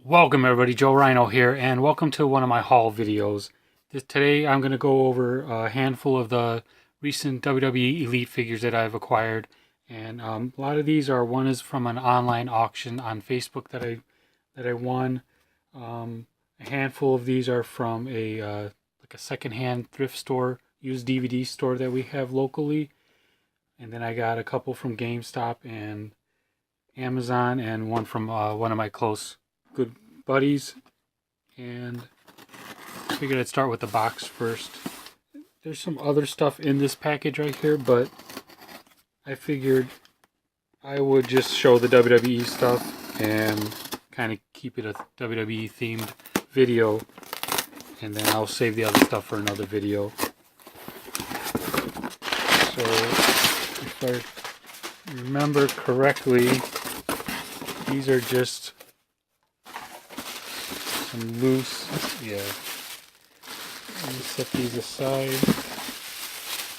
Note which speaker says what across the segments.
Speaker 1: Welcome everybody, Joe Rhino here, and welcome to one of my haul videos. Today I'm going to go over a handful of the recent WWE Elite figures that I've acquired. And a lot of these one is from an online auction on Facebook that I won. A handful of these are from a secondhand thrift store, used DVD store that we have locally. And then I got a couple from GameStop and Amazon, and one from one of my good buddies. And I figured I'd start with the box first. There's some other stuff in this package right here, but I figured I would just show the WWE stuff and kind of keep it a WWE themed video, and then I'll save the other stuff for another video. So if I remember correctly, these are just some loose, let me set these aside.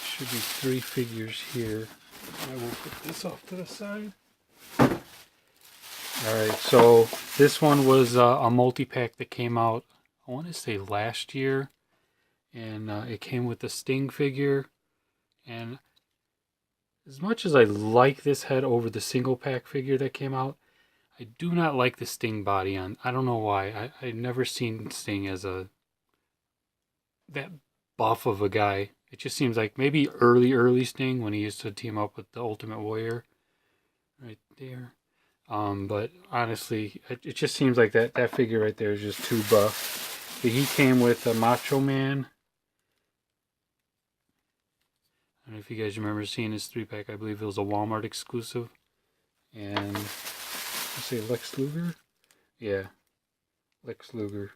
Speaker 1: Should be 3 figures here. I will put this off to the side. Alright, so this one was a multi-pack that came out, I want to say last year. And it came with the Sting figure. And as much as I like this head over the single pack figure that came out, I do not like the Sting body on. I don't know why. I've never seen Sting as that buff of a guy. It just seems like maybe early Sting when he used to team up with the Ultimate Warrior. Right there. But honestly, it just seems like that figure right there is just too buff. But he came with a Macho Man. I don't know if you guys remember seeing his 3-pack. I believe it was a Walmart exclusive. And let's say Lex Luger? Yeah, Lex Luger.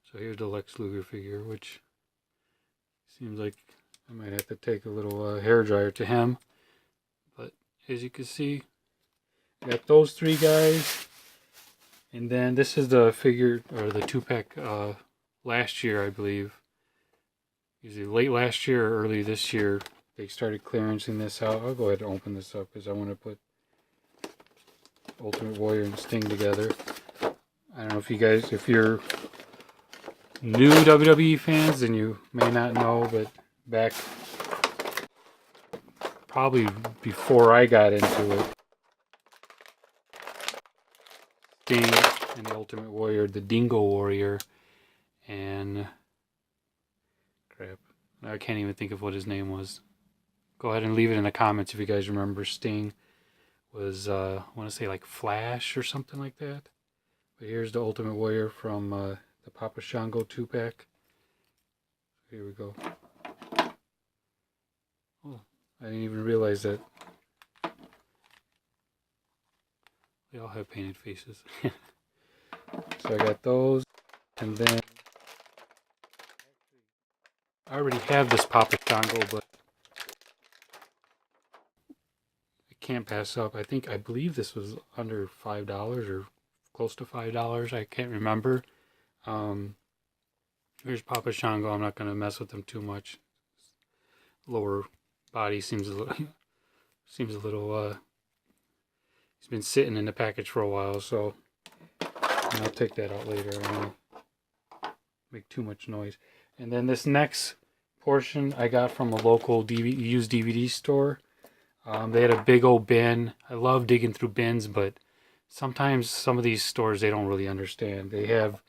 Speaker 1: So here's the Lex Luger figure, which seems like I might have to take a little hair dryer to him. But as you can see, I got those 3 guys. And then this is the figure, or the 2-pack last year, I believe. Usually late last year or early this year, they started clearancing this out. I'll go ahead and open this up because I want to put Ultimate Warrior and Sting together. I don't know if you guys, if you're new WWE fans, then you may not know, but back probably before I got into it, Sting and the Ultimate Warrior, the Dingo Warrior, and crap, I can't even think of what his name was. Go ahead and leave it in the comments if you guys remember. Sting was, I want to say like Flash or something like that. But here's the Ultimate Warrior from the Papa Shango 2-pack. Here we go. Oh, I didn't even realize that. They all have painted faces. So I got those. And then I already have this Papa Shango, but I can't pass up. I believe this was under $5 or close to $5. I can't remember. Here's Papa Shango. I'm not going to mess with him too much. Lower body seems a little, he's been sitting in the package for a while, so I'll take that out later. I don't want to make too much noise. And then this next portion I got from a local used DVD store. They had a big old bin. I love digging through bins, but sometimes some of these stores, they don't really understand. They have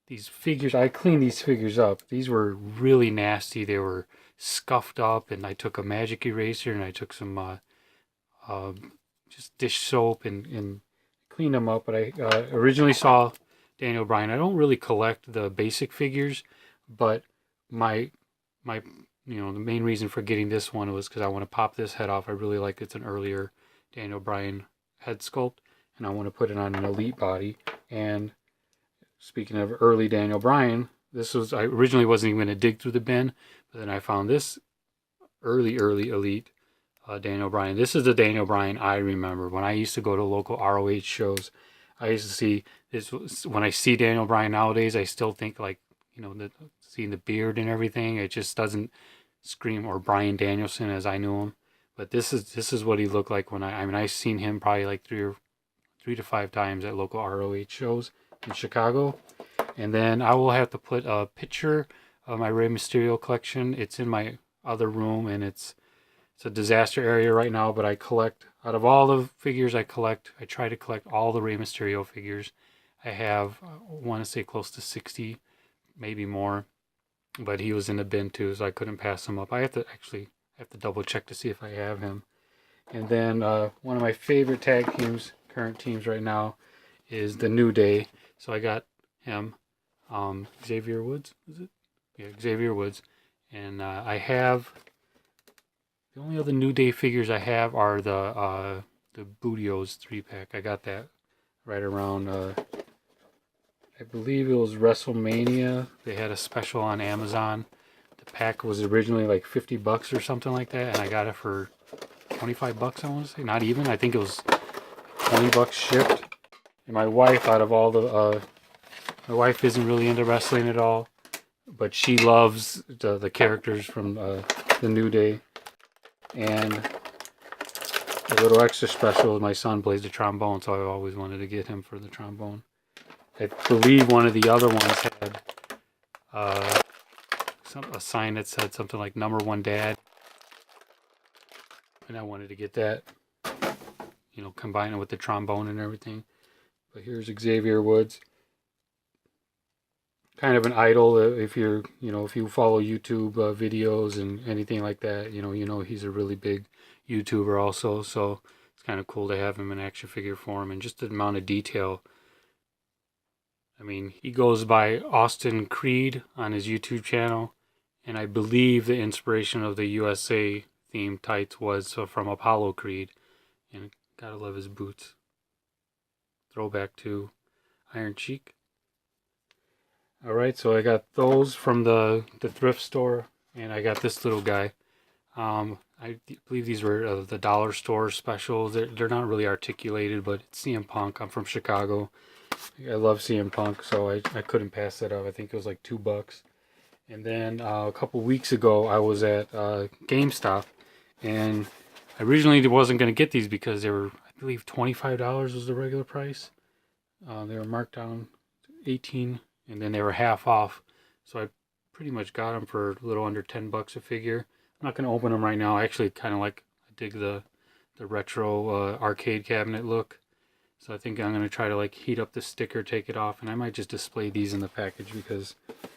Speaker 1: these figures. I cleaned these figures up. These were really nasty. They were scuffed up, and I took a magic eraser and I took some just dish soap and cleaned them up. But I originally saw Daniel Bryan. I don't really collect the basic figures, but my the main reason for getting this one was because I want to pop this head off. I really like it's an earlier Daniel Bryan head sculpt, and I want to put it on an Elite body. And speaking of early Daniel Bryan, I originally wasn't even going to dig through the bin, but then I found this early Elite Daniel Bryan. This is the Daniel Bryan I remember. When I used to go to local ROH shows, I used to see this. When I see Daniel Bryan nowadays, I still think like, seeing the beard and everything, it just doesn't scream or Bryan Danielson as I knew him. But this is what he looked like when I seen him probably like to 5 times at local ROH shows in Chicago. And then I will have to put a picture of my Rey Mysterio collection. It's in my other room, and it's a disaster area right now, but I collect, out of all the figures I collect, I try to collect all the Rey Mysterio figures. I have, I want to say close to 60, maybe more, but he was in the bin too, so I couldn't pass him up. I have to double check to see if I have him. And then one of my favorite tag teams, current teams right now, is the New Day. So I got him, Xavier Woods, is it? Yeah, Xavier Woods. And I have, the only other New Day figures I have are the Bootios 3-pack. I got that right around, I believe it was WrestleMania. They had a special on Amazon. The pack was originally like $50 or something like that, and I got it for $25, I want to say. Not even. I think it was $20 shipped. And my wife, out of all the, my wife isn't really into wrestling at all, but she loves the characters from the New Day. And a little extra special, my son plays the trombone, so I always wanted to get him for the trombone. I believe one of the other ones had a sign that said something like #1 Dad. And I wanted to get that, you know, combine it with the trombone and everything. But here's Xavier Woods. Kind of an idol if you're, you know, if you follow YouTube videos and anything like that, you know he's a really big YouTuber also. So it's kind of cool to have him in action figure form, and just the amount of detail. I mean, he goes by Austin Creed on his YouTube channel, and I believe the inspiration of the USA themed tights was from Apollo Creed. And gotta love his boots. Throwback to Iron Cheek. Alright, so I got those from the thrift store, and I got this little guy. I believe these were the dollar store specials. They're not really articulated, but it's CM Punk. I'm from Chicago. I love CM Punk, so I couldn't pass that up. I think it was like $2. And then a couple weeks ago, I was at GameStop, and I originally wasn't going to get these because they were, I believe, $25 was the regular price. They were marked down to $18, and then they were half off. So I pretty much got them for a little under $10 a figure. I'm not going to open them right now. I actually kind of like, I dig the retro arcade cabinet look. So I think I'm going to try to like heat up the sticker, take it off, and I might just display these in the package, because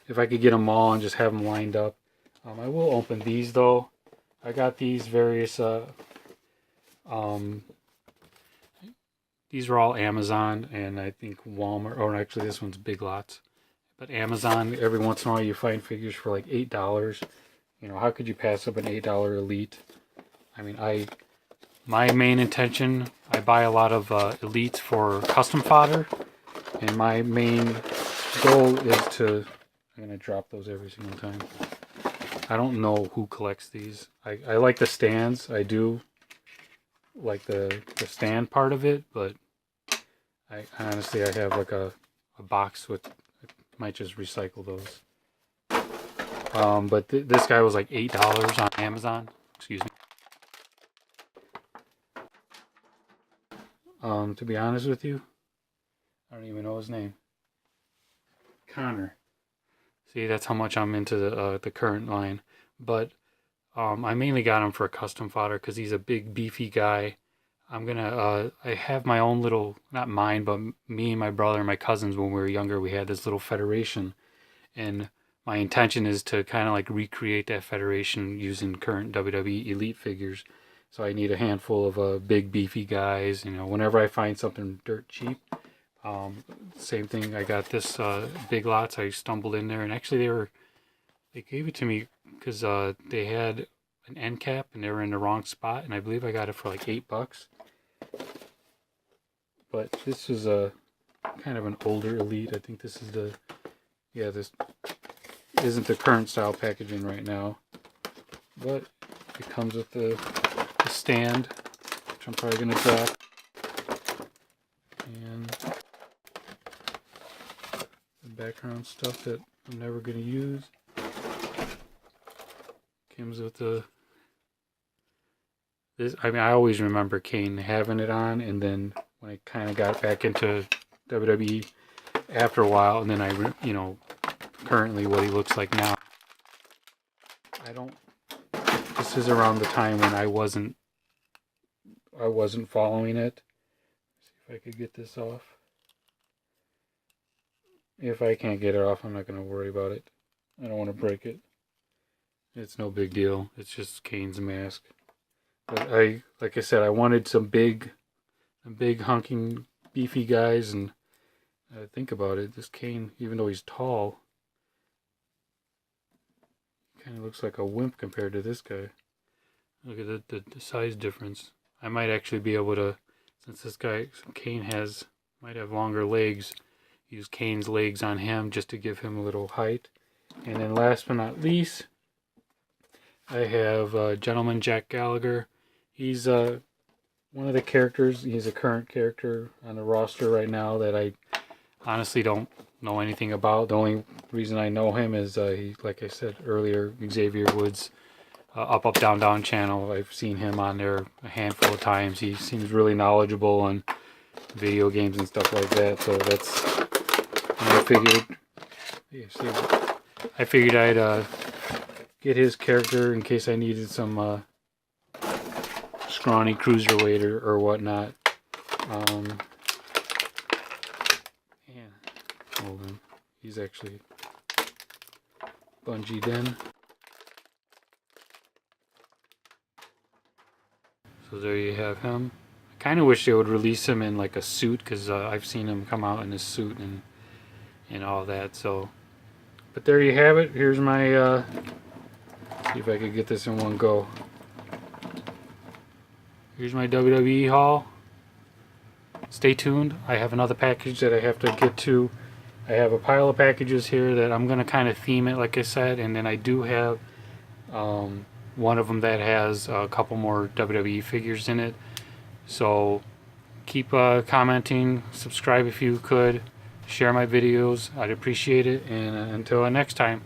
Speaker 1: if I could get them all and just have them lined up. I will open these though. I got these various, these are all Amazon and I think Walmart, or actually this one's Big Lots. But Amazon, every once in a while you find figures for like $8. You know, how could you pass up an $8 Elite? I mean, my main intention, I buy a lot of Elites for custom fodder, and my main goal is to, I'm going to drop those every single time. I don't know who collects these. I like the stands. I do like the stand part of it, but I honestly, I have like a box with, I might just recycle those. But this guy was like $8 on Amazon. Excuse me. To be honest with you, I don't even know his name. Connor. See, that's how much I'm into the current line. But I mainly got him for custom fodder because he's a big, beefy guy. I'm gonna, I have my own little, not mine, but me and my brother and my cousins, when we were younger, we had this little federation. And my intention is to kind of like recreate that federation using current WWE Elite figures. So I need a handful of big, beefy guys. You know, whenever I find something dirt cheap. Same thing, I got this Big Lots. I stumbled in there, and actually they gave it to me because they had an end cap and they were in the wrong spot, and I believe I got it for like $8. But this is a kind of an older Elite. I think this is the, yeah, this isn't the current style packaging right now, but it comes with the stand, which I'm probably going to drop, and the background stuff that I'm never going to use. Comes with this. I mean, I always remember Kane having it on, and then when I kind of got back into WWE after a while, and then currently what he looks like now. This is around the time when I wasn't following it. See if I could get this off. If I can't get it off, I'm not going to worry about it. I don't want to break it. It's no big deal. It's just Kane's mask. But like I said, I wanted some big hunking, beefy guys, and think about it. This Kane, even though he's tall, kind of looks like a wimp compared to this guy. Look at the size difference. I might actually be able to, since this guy, Kane might have longer legs, use Kane's legs on him just to give him a little height. And then last but not least, I have Gentleman Jack Gallagher. He's one of the characters. He's a current character on the roster right now that I honestly don't know anything about. The only reason I know him is he, like I said earlier, Xavier Woods' Up Up Down Down channel. I've seen him on there a handful of times. He seems really knowledgeable on video games and stuff like that. So that's, I figured I'd get his character in case I needed some scrawny cruiserweight or whatnot. Hold on. He's actually bungeed in. So there you have him. I kind of wish they would release him in like a suit, because I've seen him come out in his suit and all that. So, but there you have it. Here's my see if I could get this in one go. Here's my WWE haul. Stay tuned. I have another package that I have to get to. I have a pile of packages here that I'm going to kind of theme it, like I said, and then I do have one of them that has a couple more WWE figures in it. So keep commenting, subscribe if you could, share my videos. I'd appreciate it, and until next time.